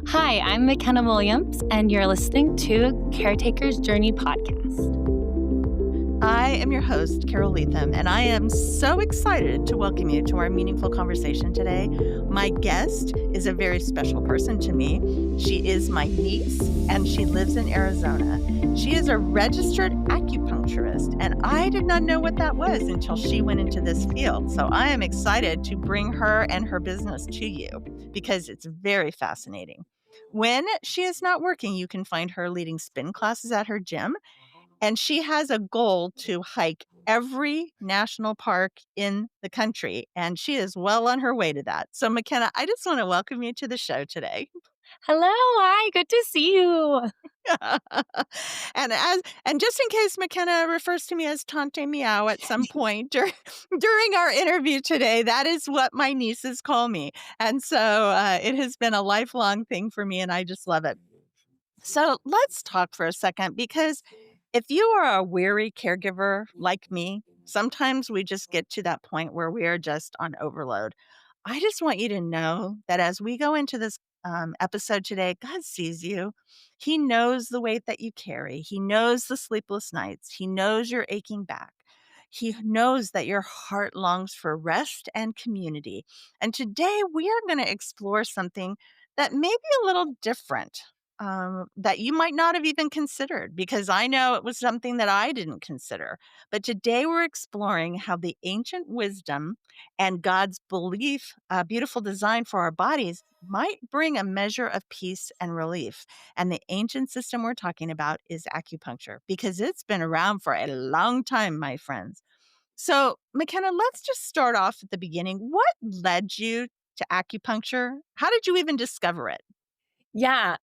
Hi, I'm McKenna Williams, and you're listening to Caretakers Journey Podcast. I am your host, Carole Leathem, and I am so excited to welcome you to our meaningful conversation today. My guest is a very special person to me. She is my niece, and she lives in Arizona. She is a registered acupuncturist, and I did not know what that was until she went into this field. So I am excited to bring her and her business to you because it's very fascinating. When she is not working, you can find her leading spin classes at her gym. And she has a goal to hike every national park in the country, and she is well on her way to that. So, McKenna, I just want to welcome you to the show today. Hello, hi, good to see you. And just in case McKenna refers to me as Tante Meow at some point during our interview today, that is what my nieces call me. And so it has been a lifelong thing for me, and I just love it. So let's talk for a second, because if you are a weary caregiver like me, sometimes we just get to that point where we are just on overload. I just want you to know that as we go into this episode today, God sees you. He knows the weight that you carry. He knows the sleepless nights. He knows your aching back. He knows that your heart longs for rest and community. And today we are going to explore something that may be a little different, that you might not have even considered, because I know it was something that I didn't consider. But today we're exploring how the ancient wisdom and God's beautiful design for our bodies might bring a measure of peace and relief. And the ancient system we're talking about is acupuncture, because it's been around for a long time, my friends. So, McKenna, let's just start off at the beginning. What led you to acupuncture? How did you even discover it? Yeah,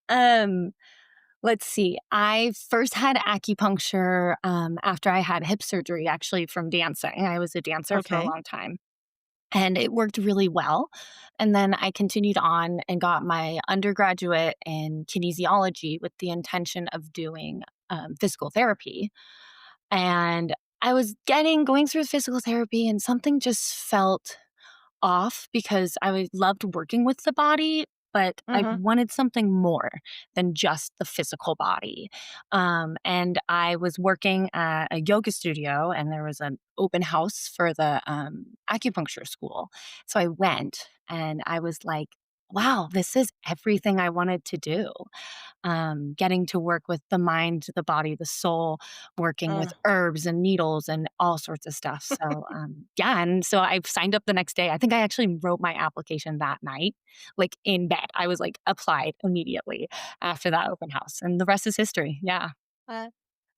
let's see. I first had acupuncture after I had hip surgery, actually, from dancing. I was a dancer for a Okay. long time, and it worked really well. And then I continued on and got my undergraduate in kinesiology with the intention of doing physical therapy. And I was going through physical therapy, and something just felt off because loved working with the body, but I Hmm. wanted something more than just the physical body. And I was working at a yoga studio, and there was an open house for the acupuncture school. So I went, and I was like, wow, this is everything I wanted to do. Getting to work with the mind, the body, the soul, working with herbs and needles and all sorts of stuff. So, yeah. And so I signed up the next day. I think I actually wrote my application that night, like in bed. I was like applied immediately after that open house. And the rest is history. Yeah. Uh,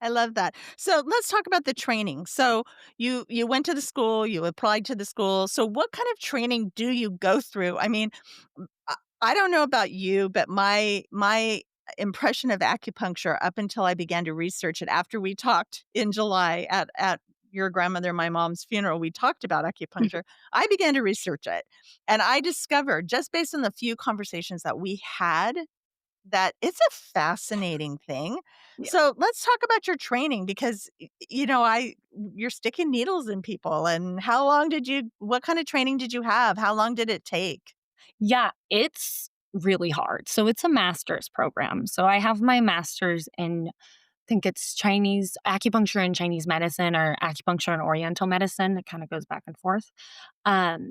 I love that. So let's talk about the training. So you went to the school, you applied to the school. So what kind of training do you go through? I mean, I don't know about you, but my impression of acupuncture up until I began to research it after we talked in July at your grandmother, my mom's funeral, we talked about acupuncture. I began to research it, and I discovered, just based on the few conversations that we had, that it's a fascinating thing. Yeah. So let's talk about your training, because you're sticking needles in people. And what kind of training did you have? How long did it take? Yeah, it's really hard. So it's a master's program. So I have my master's in, I think it's Chinese acupuncture and Chinese medicine, or acupuncture and Oriental medicine. It kind of goes back and forth.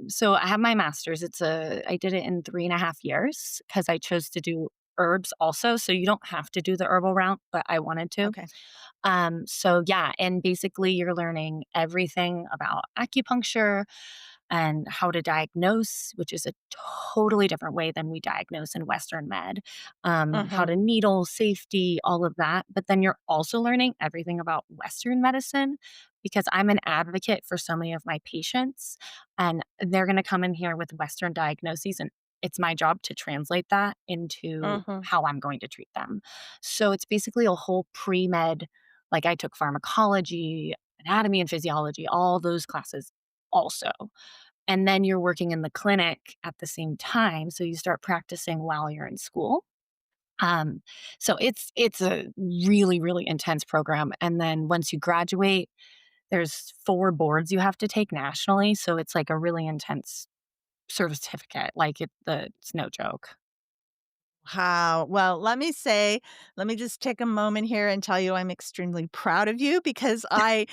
So I have my master's. I did it in 3.5 years because I chose to do herbs also. So you don't have to do the herbal route, but I wanted to. Okay. So yeah, and basically you're learning everything about acupuncture and how to diagnose, which is a totally different way than we diagnose in Western med. How Mhm. to needle, safety, all of that. But then you're also learning everything about Western medicine, because I'm an advocate for so many of my patients, and they're going to come in here with Western diagnoses, and it's my job to translate that into Mhm. how I'm going to treat them. So it's basically a whole pre med, like I took pharmacology, anatomy and physiology, all those classes also. And then you're working in the clinic at the same time, so you start practicing while you're in school. Um, so it's a really, really intense program, and then once you graduate, there's 4 boards you have to take nationally, so it's like a really intense certificate, like it's no joke. Wow. Well, let me just take a moment here and tell you I'm extremely proud of you because I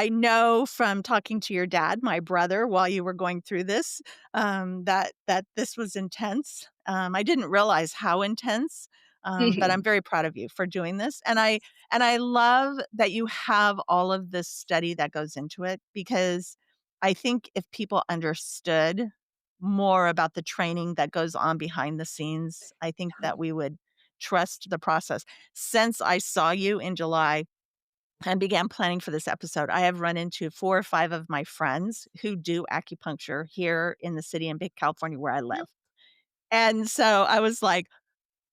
know from talking to your dad, my brother, while you were going through this, that this was intense. I didn't realize how intense, but I'm very proud of you for doing this, and I love that you have all of this study that goes into it because I think if people understood more about the training that goes on behind the scenes, I think that we would trust the process. Since I saw you in July and began planning for this episode, I have run into 4 or 5 of my friends who do acupuncture here in the city in Big California where I live. And so I was like,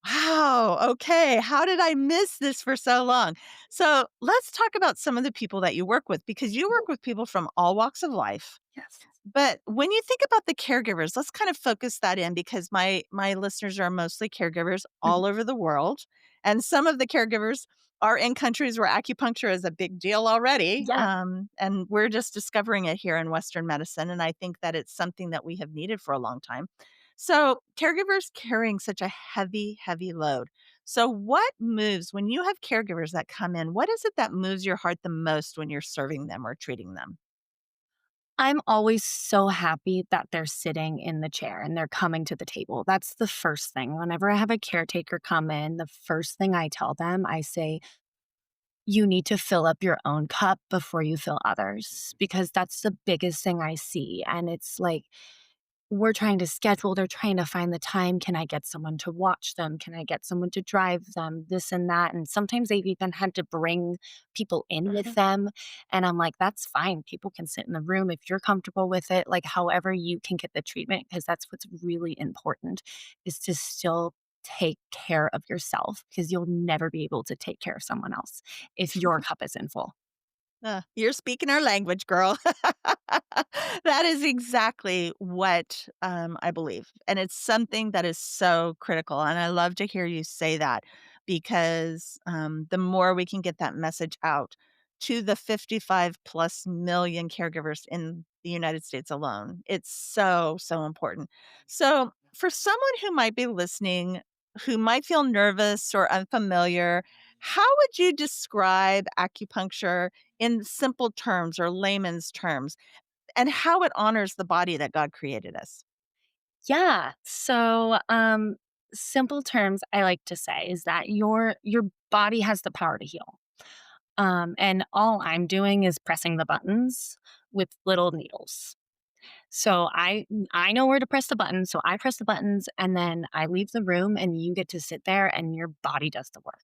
wow, okay, how did I miss this for so long? So let's talk about some of the people that you work with because you work with people from all walks of life. Yes. But when you think about the caregivers, let's kind of focus that in because my listeners are mostly caregivers all over the world, and some of the caregivers are in countries where acupuncture is a big deal already, Yeah. and we're just discovering it here in Western medicine, and I think that it's something that we have needed for a long time. So, caregivers carrying such a heavy, heavy load. So, what moves when you have caregivers that come in? What is it that moves your heart the most when you're serving them or treating them? I'm always so happy that they're sitting in the chair and they're coming to the table. That's the first thing. Whenever I have a caretaker come in, the first thing I tell them, I say, you need to fill up your own cup before you fill others because that's the biggest thing I see. And it's like, we're trying to schedule, they're trying to find the time. Can I get someone to watch them? Can I get someone to drive them? This and that. And sometimes they've even had to bring people in with them. And I'm like, that's fine. People can sit in the room if you're comfortable with it, like however you can get the treatment, because that's what's really important is to still take care of yourself because you'll never be able to take care of someone else if your cup isn't full. You're speaking our language, girl. That is exactly what, I believe, and it's something that is so critical, and I love to hear you say that because, the more we can get that message out to the 55 plus million caregivers in the United States alone, it's so, so important. So, for someone who might be listening, who might feel nervous or unfamiliar, how would you describe acupuncture in simple terms or layman's terms, and how it honors the body that God created us. Yeah. So, simple terms I like to say is that your body has the power to heal. And all I'm doing is pressing the buttons with little needles. So I know where to press the buttons, so I press the buttons and then I leave the room and you get to sit there and your body does the work.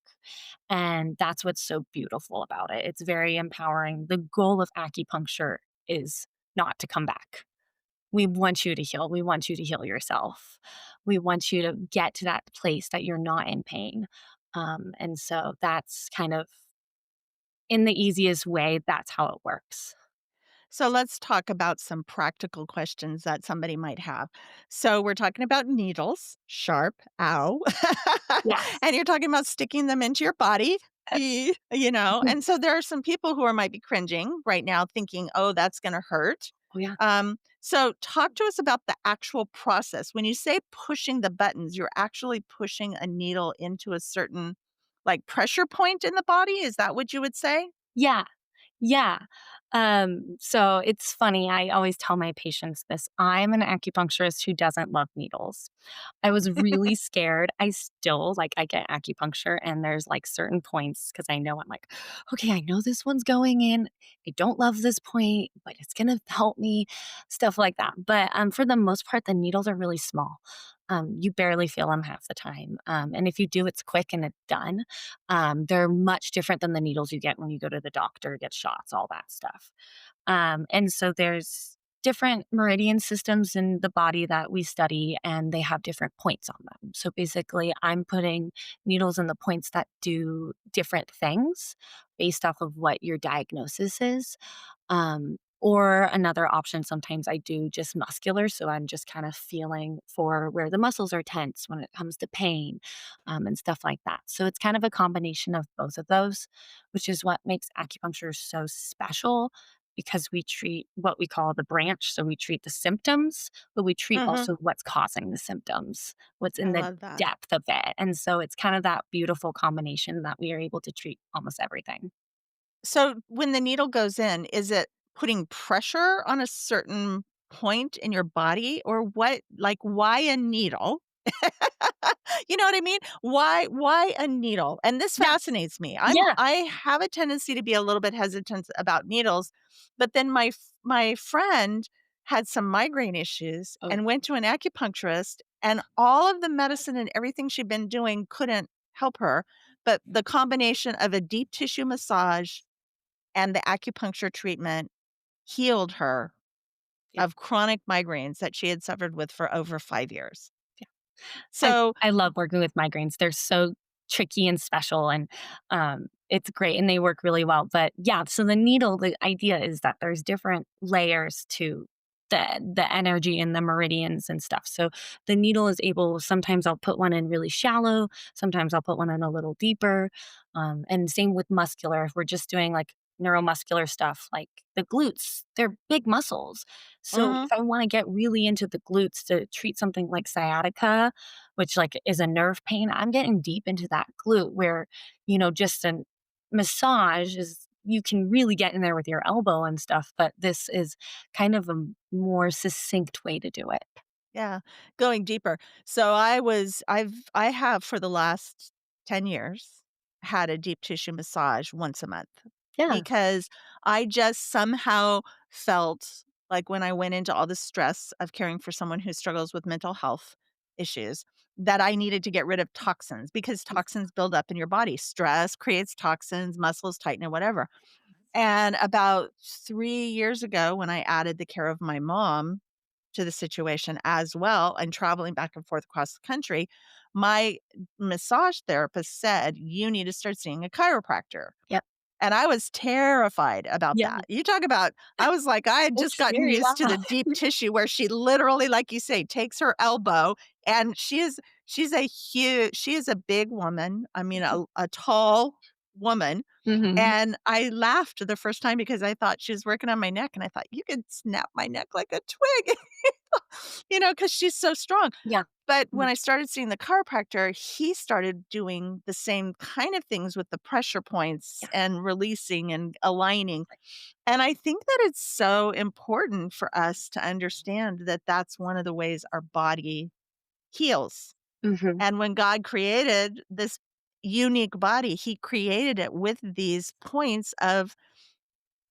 And that's what's so beautiful about it. It's very empowering. The goal of acupuncture is not to come back. We want you to heal. We want you to heal yourself. We want you to get to that place that you're not in pain. And so that's kind of in the easiest way, that's how it works. So let's talk about some practical questions that somebody might have. So we're talking about needles, sharp, ow. Yes. And you're talking about sticking them into your body. And so there are some people who are might be cringing right now thinking, "Oh, that's going to hurt." Oh, yeah. So talk to us about the actual process. When you say pushing the buttons, you're actually pushing a needle into a certain like pressure point in the body. Is that what you would say? Yeah. Yeah. So it's funny. I always tell my patients this. I'm an acupuncturist who doesn't love needles. I was really scared. I still like I get acupuncture and there's like certain points because I know I'm like, okay, I know this one's going in. I don't love this point, but it's gonna help me, stuff like that. But for the most part, the needles are really small. You barely feel them half the time. And if you do, it's quick and it's done. They're much different than the needles you get when you go to the doctor, get shots, all that stuff. And so there's different meridian systems in the body that we study, and they have different points on them. So basically, I'm putting needles in the points that do different things based off of what your diagnosis is. Or another option, sometimes I do just muscular. So I'm just kind of feeling for where the muscles are tense when it comes to pain and stuff like that. So it's kind of a combination of both of those, which is what makes acupuncture so special because we treat what we call the branch. So we treat the symptoms, but we treat Mhm. also what's causing the symptoms, what's I in the love that. depth of it. And so it's kind of that beautiful combination that we are able to treat almost everything. So when the needle goes in, is it putting pressure on a certain point in your body or what? Like, why a needle? You know what I mean? Why a needle? And this Yeah. fascinates me. Yeah. I have a tendency to be a little bit hesitant about needles, but then my friend had some migraine issues Oh, and went to an acupuncturist, and all of the medicine and everything she'd been doing couldn't help her, but the combination of a deep tissue massage and the acupuncture treatment healed her yeah. of chronic migraines that she had suffered with for over 5 years. I So I love working with migraines. They're so tricky and special, and, it's great, and they work really well, but, yeah, so the needle, the idea is that there's different layers to the energy and the meridians and stuff, so the needle is able sometimes I'll put one in really shallow, sometimes I'll put one in a little deeper, and same with muscular. If we're just doing, like, neuromuscular stuff, like the glutes, they're big muscles, so mhm, if I wanna get really into the glutes to treat something like sciatica, which, like, is a nerve pain, I'm getting deep into that glute where, just a massage is you can really get in there with your elbow and stuff, but this is kind of a more succinct way to do it. yeah, going deeper. So I have for the last 10 years had a deep tissue massage once a month Yeah. because I just somehow felt like when I went into all the stress of caring for someone who struggles with mental health issues, that I needed to get rid of toxins because toxins build up in your body. Stress creates toxins, muscles tighten and whatever. And about 3 years ago, when I added the care of my mom to the situation as well and traveling back and forth across the country, my massage therapist said, "You need to start seeing a chiropractor." Yep. And I was terrified about Yeah. that. You talk about I was like, I had just It's gotten scary, used to yeah. the deep tissue where she literally, like you say, takes her elbow and she is a big woman. I mean, a tall woman. Mhm. And I laughed the first time because I thought she was working on my neck and I thought, you could snap my neck like a twig, because she's so strong. Yeah. But when Mhm. I started seeing the chiropractor, he started doing the same kind of things with the pressure points Yeah. and releasing and aligning. And I think that it's so important for us to understand that that's one of the ways our body heals. Mhm. And when God created this unique body, he created it with these points of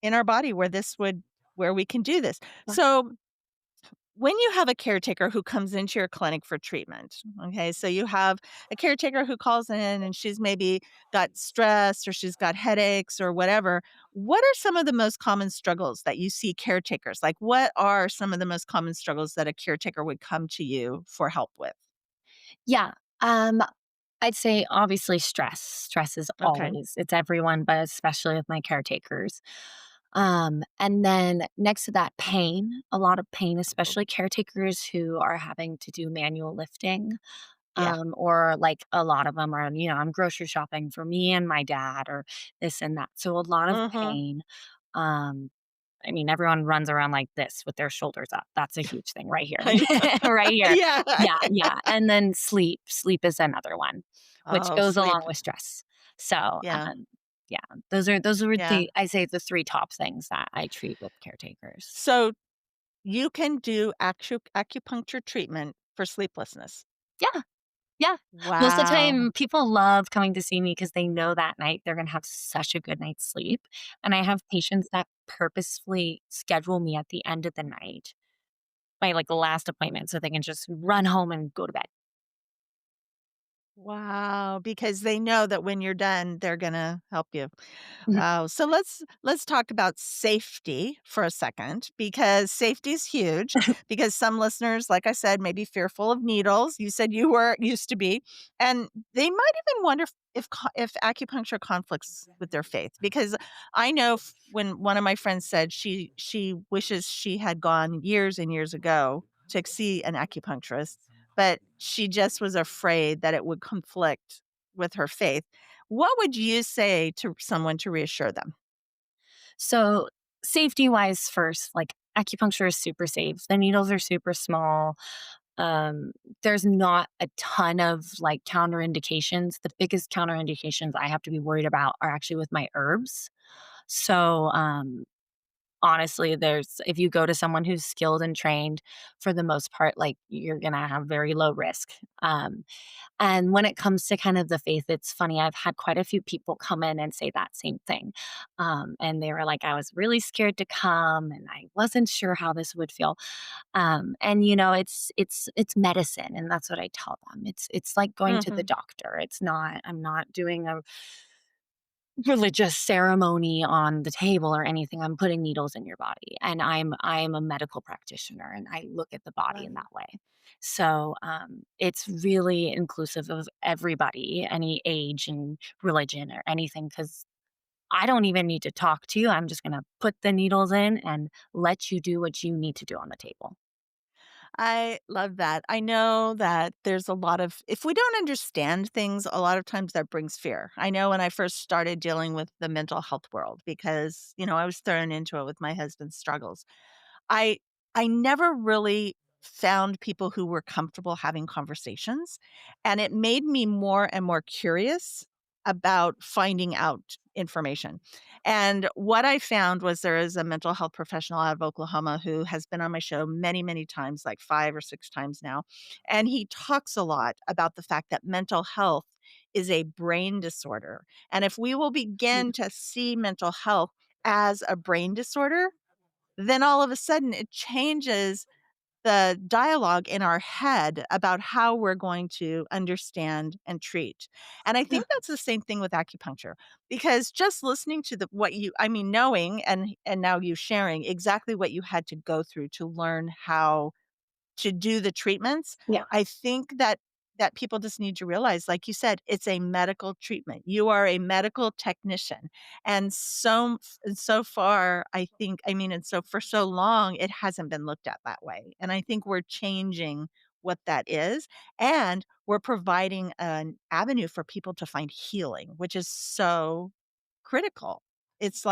in our body where we can do this. Yeah. So when you have a caretaker who comes into your clinic for treatment, okay, so you have a caretaker who calls in and she's maybe got stress or she's got headaches or whatever. What are some of the most common struggles that you see caretakers? Like, what are some of the most common struggles that a caretaker would come to you for help with? Yeah. Um, I'd say obviously stress. Stress is Okay. always it's everyone, but especially with my caretakers. And then next to that, pain, a lot of pain, especially caretakers who are having to do manual lifting. Yeah. Or like a lot of them are, I'm grocery shopping for me and my dad or this and that. So a lot of Mhm. pain. Um, I mean, everyone runs around like this with their shoulders up. That's a huge thing right here. I know. Right here. Yeah. Yeah, yeah. And then sleep. Sleep is another one, which Oh, goes along sleep. with stress. So, Yeah. yeah, those are Yeah. the I say the three top things that I treat with caretakers. So you can do acupuncture treatment for sleeplessness. Yeah. Yeah. Most of the Wow. time, people love coming to see me because they know that night they're gonna have such a good night's sleep, and I have patients that purposefully schedule me at the end of the night, my, like, last appointment, so they can just run home and go to bed. Wow, because they know that when you're done, they're gonna help you. Mhm. Wow. So let's talk about safety for a second because safety is huge because some listeners, like I said, may be fearful of needles. You said you were used to be, and they might even wonder if acupuncture conflicts with their faith because I know when one of my friends said she wishes she had gone years and years ago to see an acupuncturist, but she just was afraid that it would conflict with her faith. What would you say to someone to reassure them? So, safety wise first, like acupuncture is super safe. The needles are super small. There's not a ton of like counterindications. The biggest counterindications I have to be worried about are actually with my herbs. So, honestly, there's if you go to someone who's skilled and trained, for the most part, like you're gonna have very low risk. And when it comes to kind of the faith, it's funny. I've had quite a few people come in and say that same thing. And they were like, I was really scared to come and I wasn't sure how this would feel. And it's medicine, and that's what I tell them. It's like going to the Mhm. doctor. It's not, I'm not doing a religious ceremony on the table or anything. I'm putting needles in your body, and I'm a medical practitioner, and I look at the body Love in it. that way. So it's really inclusive of everybody, any age and religion or anything, because I don't even need to talk to you. I'm just going to put the needles in and let you do what you need to do on the table. I love that. I know that there's a lot of if we don't understand things, a lot of times that brings fear. I know when I first started dealing with the mental health world because, I was thrown into it with my husband's struggles. I I never really found people who were comfortable having conversations, and it made me more and more curious about finding out information. And what I found was there is a mental health professional out of Oklahoma who has been on my show many, many times, like 5 or 6 times now, and he talks a lot about the fact that mental health is a brain disorder, and if we will Yeah. begin to see mental health as a brain disorder, then all of a sudden it changes the dialogue in our head about how we're going to understand and treat. And I Yeah. think that's the same thing with acupuncture because just listening to the what you I mean knowing and now you sharing exactly what you had to go through to learn how to do the treatments, Yeah. I think that people just need to realize, like you said, it's a medical treatment. You are a medical technician. And so far, and so for so long, it hasn't been looked at that way. And I think we're changing what that is. And we're providing an avenue for people to find healing, which is so critical. It's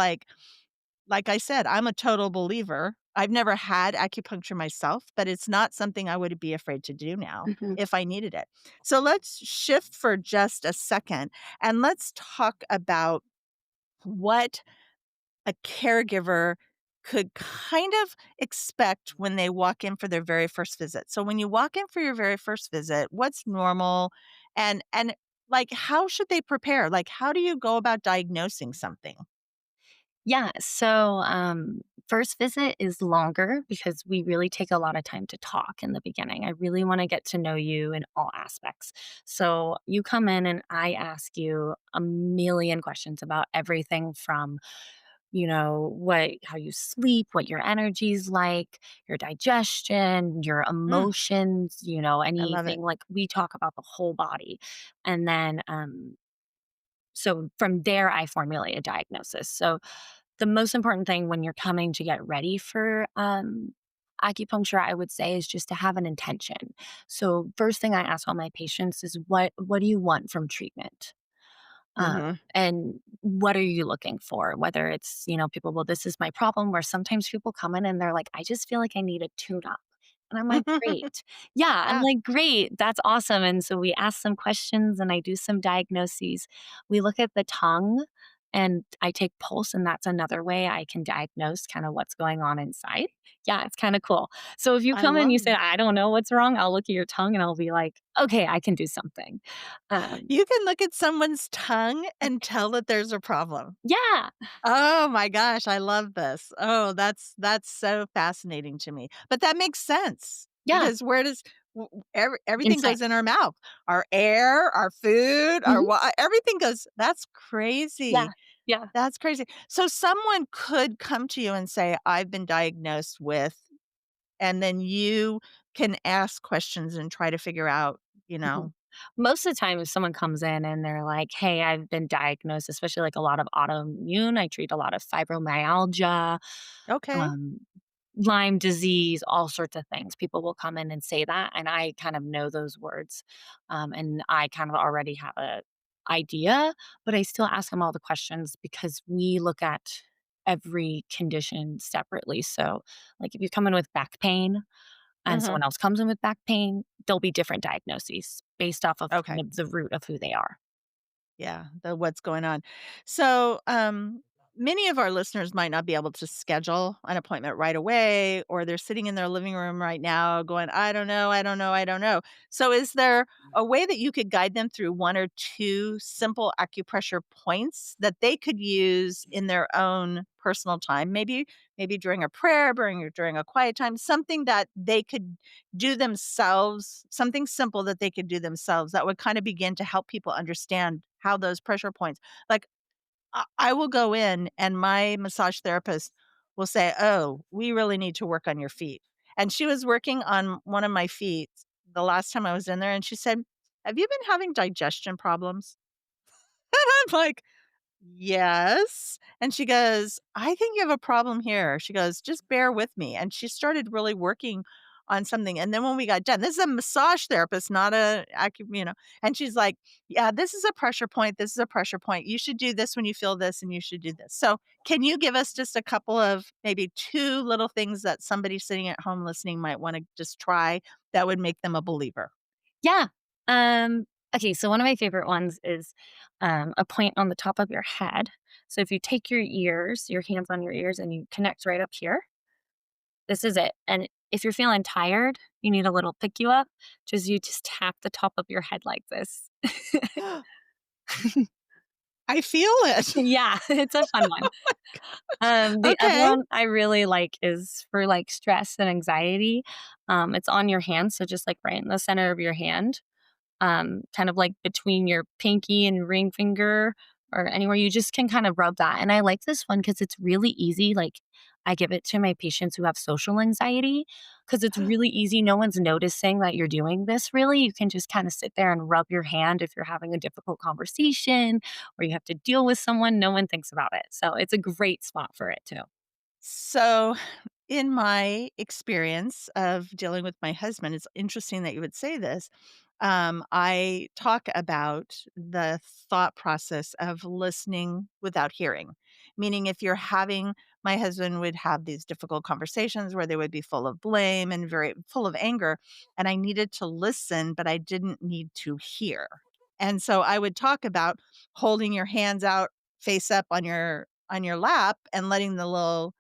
like I said, I'm a total believer. I've never had acupuncture myself, but it's not something I would be afraid to do now Mhm. if I needed it. So let's shift for just a second and let's talk about what a caregiver could kind of expect when they walk in for their very first visit. So when you walk in for your very first visit, what's normal and like how should they prepare? Like how do you go about diagnosing something? Yeah. So, first visit is longer because we really take a lot of time to talk in the beginning. I really want to get to know you in all aspects. So, you come in and I ask you a million questions about everything from, how you sleep, what your energy's like, your digestion, your Mm, emotions, I love it. anything like we talk about the whole body. And then, so from there, I formulate a diagnosis. So, the most important thing when you're coming to get ready for acupuncture, I would say, is just to have an intention. So, first thing I ask all my patients is, what do you want from treatment? Mhm. And what are you looking for? Whether it's, people, well, this is my problem, where sometimes people come in and they're like, I just feel like I need a tune up. And I'm like, great. Yeah, I'm Yeah. like, great. That's awesome. And so we ask some questions and I do some diagnoses. We look at the tongue and I take pulse, and that's another way I can diagnose kind of what's going on inside. Yeah, it's kind of cool. So if you I come in, you love say, that. I don't know what's wrong, I'll look at your tongue and I'll be like, okay, I can do something. Um, You can look at someone's tongue and tell that there's a problem. yeah, Oh my gosh, I love this. Oh, that's so fascinating to me. But that makes sense yeah, because where does everything inside. goes in our mouth. Our air, our food, our Mhm. everything goes that's Yeah, crazy. yeah. That's crazy. So someone could come to you and say, "I've been diagnosed with," and then you can ask questions and try to figure out, you Mhm. know, Most of the time, if someone comes in and they're like, "Hey, I've been diagnosed," especially like a lot of autoimmune, I treat a lot of fibromyalgia, okay. um, Lyme disease, all sorts of things. People will come in and say that, and I kind of know those words, and I kind of already have a idea, but I still ask them all the questions because we look at every condition separately. So, like if you come in with back pain and Mhm. someone else comes in with back pain, there'll be different diagnoses based off of kind Okay. of the root of who they are. Yeah, the what's going on. So, many of our listeners might not be able to schedule an appointment right away, or they're sitting in their living room right now going, I don't know, I don't know, I don't know. So, is there a way that you could guide them through one or two simple acupressure points that they could use in their own personal time? Maybe during a prayer, during a quiet time, something that they could do themselves, something simple that they could do themselves that would kind of begin to help people understand how those pressure points, like, I will go in and my massage therapist will say, "Oh, we really need to work on your feet." And she was working on one of my feet the last time I was in there, and she said, "Have you been having digestion problems?" And I'm like, "Yes." And she goes, "I think you have a problem here." She goes, "Just bear with me." And she started really working on something. And then when we got done, this is a massage therapist, not and she's like, "Yeah, this is a pressure point. This is a pressure point. You should do this when you feel this, and you should do this." So, can you give us just a couple of maybe two little things that somebody sitting at home listening might want to just try that would make them a believer? Yeah. Um, okay, so one of my favorite ones is a point on the top of your head. So if you take your ears, your hands on your ears, and you connect right up here, this is it. And if you're feeling tired, you need a little pick you up, you just tap the top of your head like this. I feel it. Yeah, it's a fun one. The other Okay. one I really like is for like stress and anxiety. It's on your hand, so just like right in the center of your hand, kind of like between your pinky and ring finger or anywhere you just can kind of rub that. And I like this one because it's really easy. Like I give it to my patients who have social anxiety because it's really easy. No one's noticing that you're doing this really. You can just kind of sit there and rub your hand if you're having a difficult conversation or you have to deal with someone. No one thinks about it. So it's a great spot for it too. So, in my experience of dealing with my husband, it's interesting that you would say this. I talk about the thought process of listening without hearing, meaning if you're having, my husband would have these difficult conversations where they would be full of blame and very full of anger. And I needed to listen, but I didn't need to hear. And so I would talk about holding your hands out face up on your lap and letting the little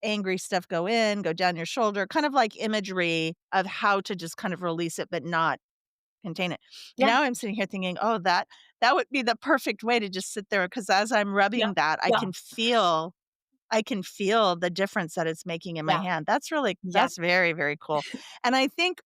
angry stuff go down your shoulder, kind of like imagery of how to just kind of release it, but not contain it. Yeah. Now I'm sitting here thinking, "Oh, that would be the perfect way to just sit there," because as I'm Yeah. rubbing that, Yeah. I can feel the difference that it's making in my Yeah. hand. Yep. That's very, very cool. And I think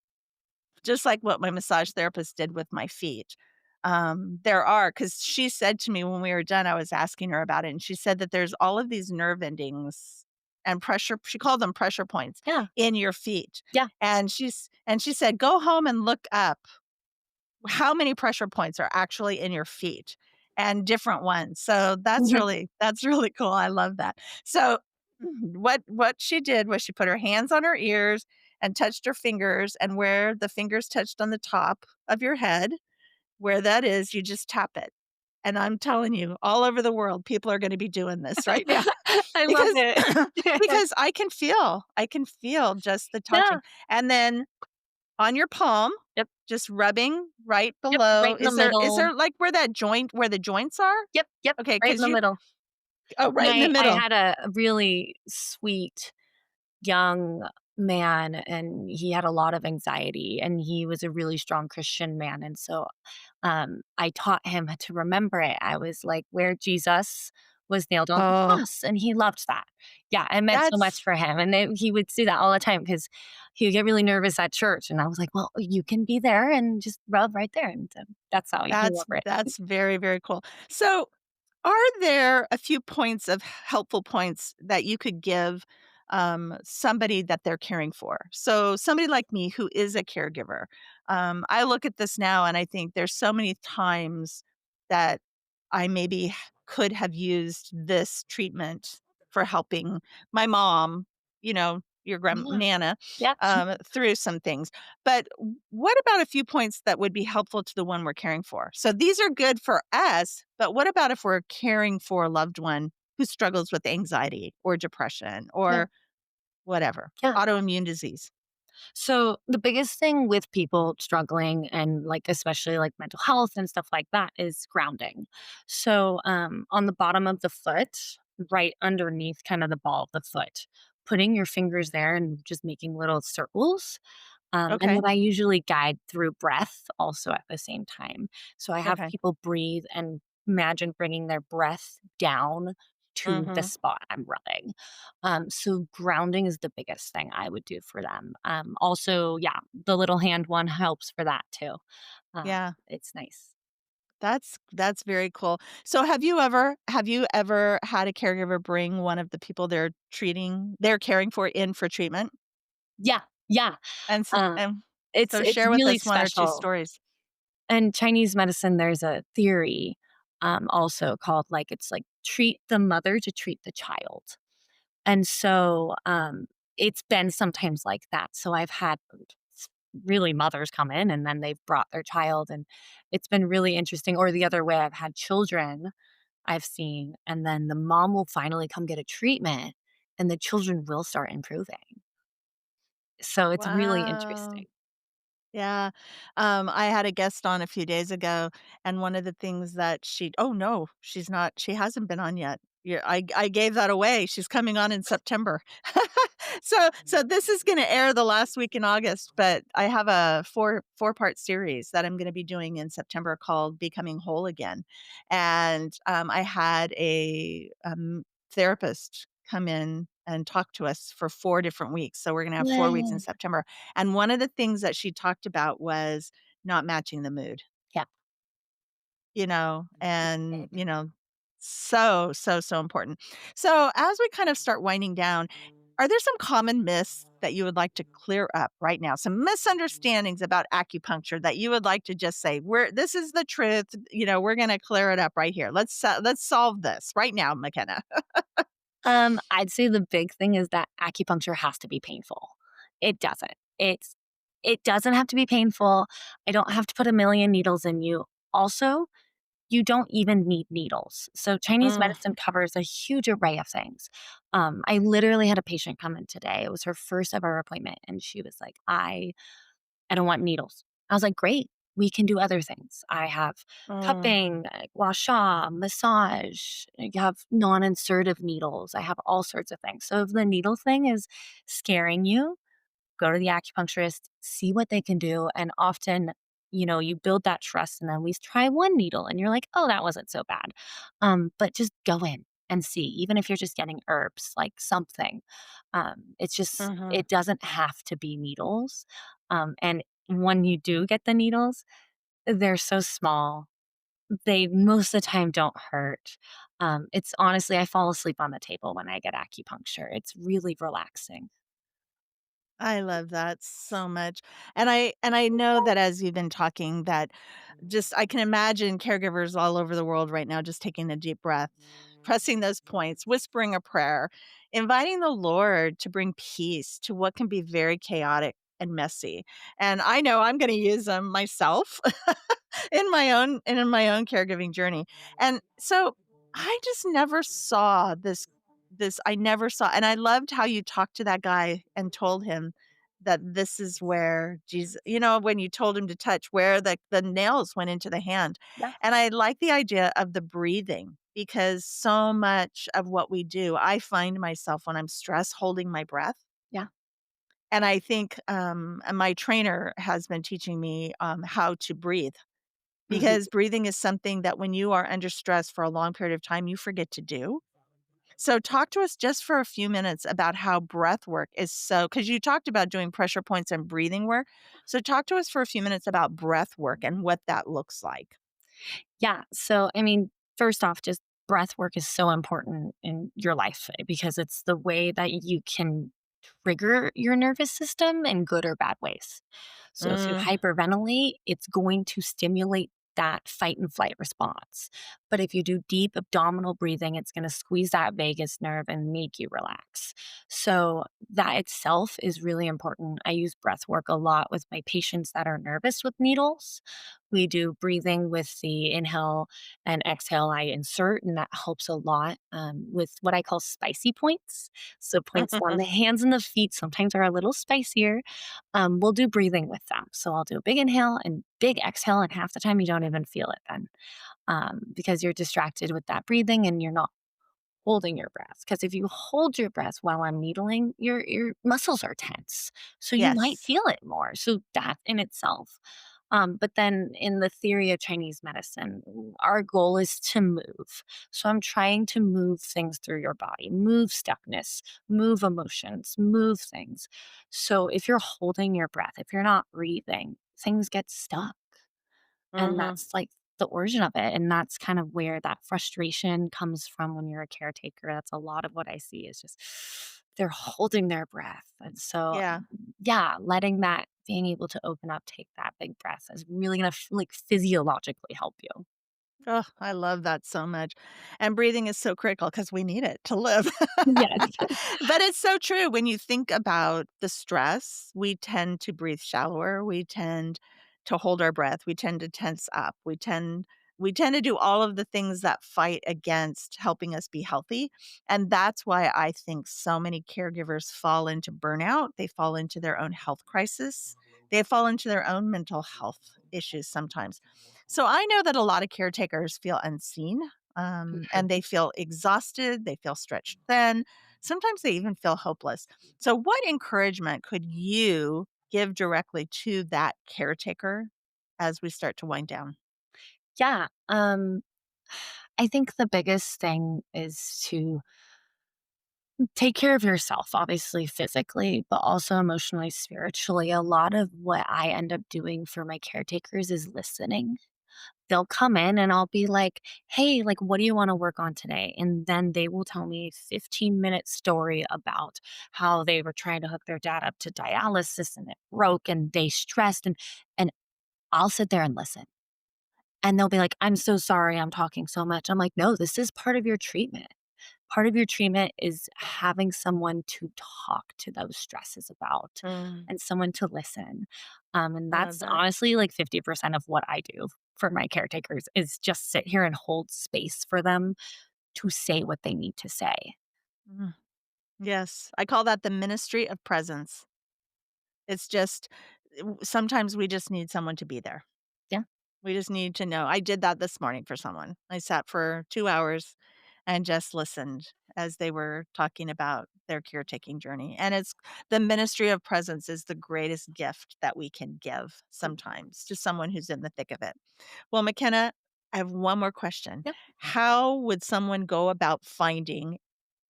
just like what my massage therapist did with my feet. There are, because she said to me when we were done, I was asking her about it, and she said that there's all of these nerve endings and pressure, she called them pressure points Yeah. in your feet. Yeah. And she said, go home and look up how many pressure points are actually in your feet and different ones. So that's really cool. I love that. So what she did was she put her hands on her ears and touched her fingers, and where the fingers touched on the top of your head, where that is, you just tap it. And I'm telling you, all over the world, people are gonna be doing this right now I love because it. because I can feel just the Yeah. touching. And then on your palm, Yep. just rubbing right Yep. Right below. in the Is middle. there, like, where the joints are? Yep. Yep. Okay, Right in because the you middle. And right in the I middle. had a really sweet young man, and he had a lot of anxiety, and he was a really strong Christian man, and so, I taught him to remember it. I was like, "Where Jesus was nailed on the Oh, cross," and he loved that. Yeah, it meant so much that's for him, and then he would say that all the time because he would get really nervous at church, and I was like, "Well, you can be there and just rub right there," and, that's how he came over it. that's very, very cool. So, are there a few points of helpful points that you could give, somebody that they're caring for? So, somebody like me who is a caregiver, I look at this now and I think there's so many times that I maybe could have used this treatment for helping my mom, your grand Yeah. nana, Yeah. through some things. But what about a few points that would be helpful to the one we're caring for? So these are good for us, but what about if we're caring for a loved one who struggles with anxiety or depression Yeah. or whatever, Yeah. autoimmune disease? So the biggest thing with people struggling and like especially like mental health and stuff like that is grounding. So on the bottom of the foot, right underneath kind of the ball of the foot, putting your fingers there and just making little circles. And Okay. then I usually guide through breath also at the same time. So I have Okay. people breathe and imagine bringing their breath down to the Mhm. spot I'm rubbing. So grounding is the biggest thing I would do for them. Also, yeah, the little hand one helps for that too. Yeah. It's nice. That's very cool. So have you ever had a caregiver bring one of the people they're caring for in for treatment? Yeah, yeah. And so Uh, and so it's share with really us 1 or 2 special. stories. And Chinese medicine, there's a theory also called like it's like treat the mother to treat the child. And so, it's been sometimes like that. So I've had really mothers come in and then they've brought their child and it's been really interesting. Or the other way, I've had children I've seen, and then the mom will finally come get a treatment and the children will start improving. So it's really Wow. interesting. Yeah. I had a guest on a few days ago, and one of the things that oh, no, she hasn't been on yet. Yeah, I gave that away. She's coming on in September. So this is gonna air the last week in August, but I have a four-part series that I'm gonna be doing in September called Becoming Whole Again. And, I had a, therapist come in and talk to us for 4 different weeks. So we're gonna have 4 weeks in Yay. September. And one of the things that she talked about was not matching the mood, Yeah. It's and, big. so important. So as we kind of start winding down, are there some common myths that you would like to clear up right now? Some misunderstandings about acupuncture that you would like to just say, this is the truth, we're gonna clear it up right here. Let's solve this right now, McKenna. I'd say the big thing is that acupuncture has to be painful. It doesn't. It doesn't have to be painful. I don't have to put a million needles in you. Also, you don't even need needles. So Chinese Mm, medicine covers a huge array of things. I literally had a patient come in today. It was her first ever appointment, and she was like, I don't want needles." I was like, "Great, we can do other things. I have mm, cupping, gua sha, massage. You have non-insertive needles. I have all sorts of things." So if the needle thing is scaring you, go to the acupuncturist, see what they can do. And often, you build that trust and then we try one needle and you're like, oh, that wasn't so bad. But just go in and see, even if you're just getting herbs, like something. mhm. It doesn't have to be needles. And when you do get the needles, they're so small. They most of the time don't hurt. It's honestly, I fall asleep on the table when I get acupuncture. It's really relaxing. I love that so much. And I know that as you've been talking that just I can imagine caregivers all over the world right now just taking a deep breath, pressing those points, whispering a prayer, inviting the Lord to bring peace to what can be very chaotic and messy. And I know I'm going to use them myself in my own caregiving journey. And so I just never saw this I never saw, and I loved how you talked to that guy and told him that this is where Jesus, when you told him to touch where the nails went into the hand. Yeah. And I like the idea of the breathing because so much of what we do, I find myself when I'm stressed holding my breath. Yeah. And I think and my trainer has been teaching me how to breathe Mhm. because breathing is something that when you are under stress for a long period of time, you forget to do. So talk to us just for a few minutes about how breath work is because you talked about doing pressure points and breathing work. So talk to us for a few minutes about breath work and what that looks like. Yeah. So, I mean, first off, just breath work is so important in your life because it's the way that you can trigger your nervous system in good or bad ways. So, if you Mm, hyperventilate, it's going to stimulate that fight and flight response. But if you do deep abdominal breathing, it's going to squeeze that vagus nerve and make you relax. So that itself is really important. I use breath work a lot with my patients that are nervous with needles. We do breathing with the inhale and exhale I insert, and that helps a lot with what I call spicy points. So points on the hands and the feet sometimes are a little spicier. We'll do breathing with them. So I'll do a big inhale and big exhale, and half the time you don't even feel it then because you're distracted with that breathing and you're not holding your breath. Because if you hold your breath while I'm needling, your muscles are tense, so you might Yes. feel it more. So that in itself. But then in the theory of Chinese medicine, our goal is to move. So I'm trying to move things through your body, move stuckness, move emotions, move things. So if you're holding your breath, if you're not breathing, things get stuck. And Mhm. that's, like, the origin of it, and that's kind of where that frustration comes from when you're a caretaker. That's a lot of what I see is just they're holding their breath, and so, Yeah. yeah, letting that being able to open up, take that big breath is really gonna like, physiologically help you. Oh, I love that so much. And breathing is so critical because we need it to live. Yes. But it's so true. When you think about the stress, we tend to breathe shallower. We tend to hold our breath. We tend to tense up. We tend to do all of the things that fight against helping us be healthy. And that's why I think so many caregivers fall into burnout. They fall into their own health crisis. They fall into their own mental health issues sometimes. So I know that a lot of caretakers feel unseen, and they Mhm. feel exhausted, they feel stretched thin, sometimes they even feel hopeless. So, what encouragement could you give directly to that caretaker as we start to wind down? Yeah, I think the biggest thing is to take care of yourself, obviously physically, but also emotionally, spiritually. A lot of what I end up doing for my caretakers is listening. They'll come in and I'll be like, "Hey, like, what do you want to work on today?" And then they will tell me a 15-minute story about how they were trying to hook their dad up to dialysis and it broke and they stressed and I'll sit there and listen. And they'll be like, "I'm so sorry I'm talking so much." I'm like, "No, this is part of your treatment." Part of your treatment is having someone to talk to those stresses about Mm, and someone to listen. And I love that's that. honestly like 50% of what I do for my caretakers is just sit here and hold space for them to say what they need to say. Mm, yes, I call that the ministry of presence. It's just sometimes we just need someone to be there. Yeah. We just need to know. I did that this morning for someone. I sat for 2 hours and just listened as they were talking about their caretaking journey, and it's the ministry of presence is the greatest gift that we can give Mhm. sometimes to someone who's in the thick of it. Well, McKenna, I have one more question. Yep. How would someone go about finding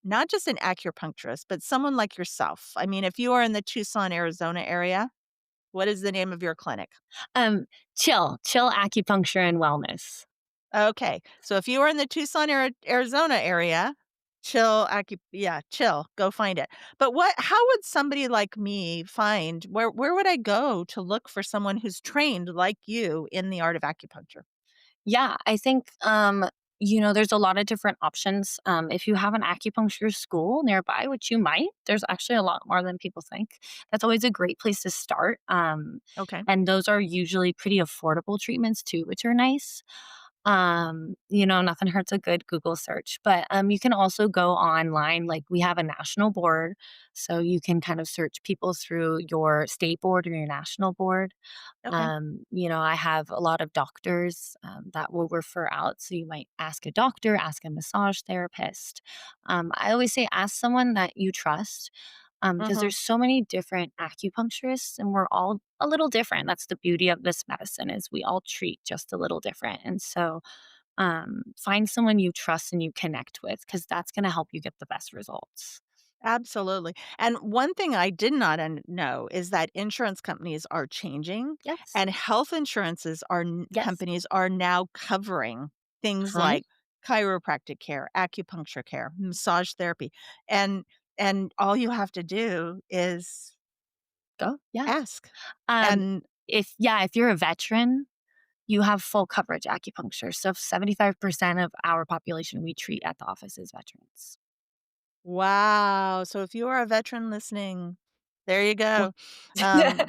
not just an acupuncturist, but someone like yourself? I mean, if you are in the Tucson, Arizona area, what is the name of your clinic? Chill acupuncture and wellness. Okay. So if you are in the Tucson, Arizona area, chill, go find it. But how would somebody like me find where would I go to look for someone who's trained like you in the art of acupuncture? Yeah, I think, there's a lot of different options. If you have an acupuncture school nearby, which you might, there's actually a lot more than people think. That's always a great place to start. Okay. And those are usually pretty affordable treatments too, which are nice. Nothing hurts a good Google search, but you can also go online. Like we have a national board, so you can kind of search people through your state board or your national board. Okay. I have a lot of doctors that will refer out. So you might ask a doctor, ask a massage therapist. I always say ask someone that you trust because Mhm. there's so many different acupuncturists and we're all a little different. That's the beauty of this medicine is we all treat just a little different. And so find someone you trust and you connect with because that's going to help you get the best results. Absolutely. And one thing I did not know is that insurance companies are changing Yes. and health insurances Yes. companies are now covering things Huh? like chiropractic care, acupuncture care, massage therapy. And and all you have to do is Go. Yeah. ask. Um, And if you're a veteran, you have full coverage acupuncture. So 75% of our population we treat at the office is veterans. Wow. So if you are a veteran listening, there you Well, go.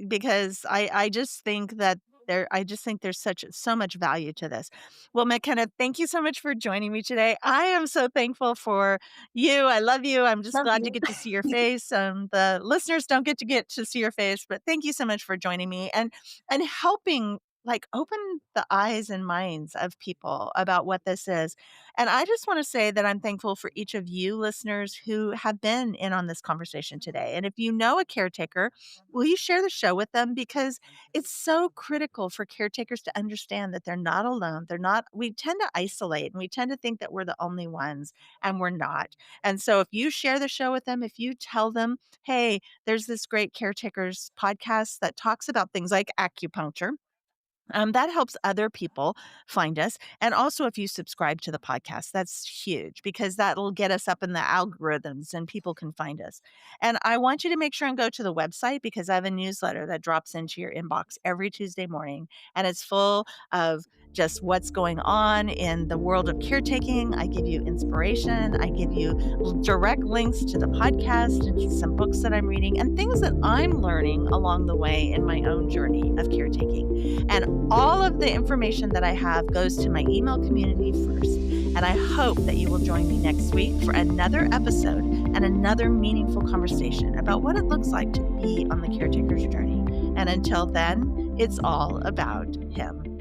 Because I just think that I just think there's so much value to this. Well, McKenna, thank you so much for joining me today. I am so thankful for you. I love you. I'm just love glad to you. get to see your face. The listeners don't get to see your face, but thank you so much for joining me and helping like open the eyes and minds of people about what this is. And I just want to say that I'm thankful for each of you listeners who have been in on this conversation today. And if you know a caretaker, will you share the show with them? Because it's so critical for caretakers to understand that they're not alone. We tend to isolate and we tend to think that we're the only ones, and we're not. And so if you share the show with them, if you tell them, hey, there's this great caretakers podcast that talks about things like acupuncture, that helps other people find us. And also, if you subscribe to the podcast, that's huge because that'll get us up in the algorithms and people can find us. And I want you to make sure and go to the website because I have a newsletter that drops into your inbox every Tuesday morning. And it's full of just what's going on in the world of caretaking. I give you inspiration, I give you direct links to the podcast and to some books that I'm reading and things that I'm learning along the way in my own journey of caretaking. And all of the information that I have goes to my email community first. And I hope that you will join me next week for another episode and another meaningful conversation about what it looks like to be on the caretaker's journey. And until then, it's all about him.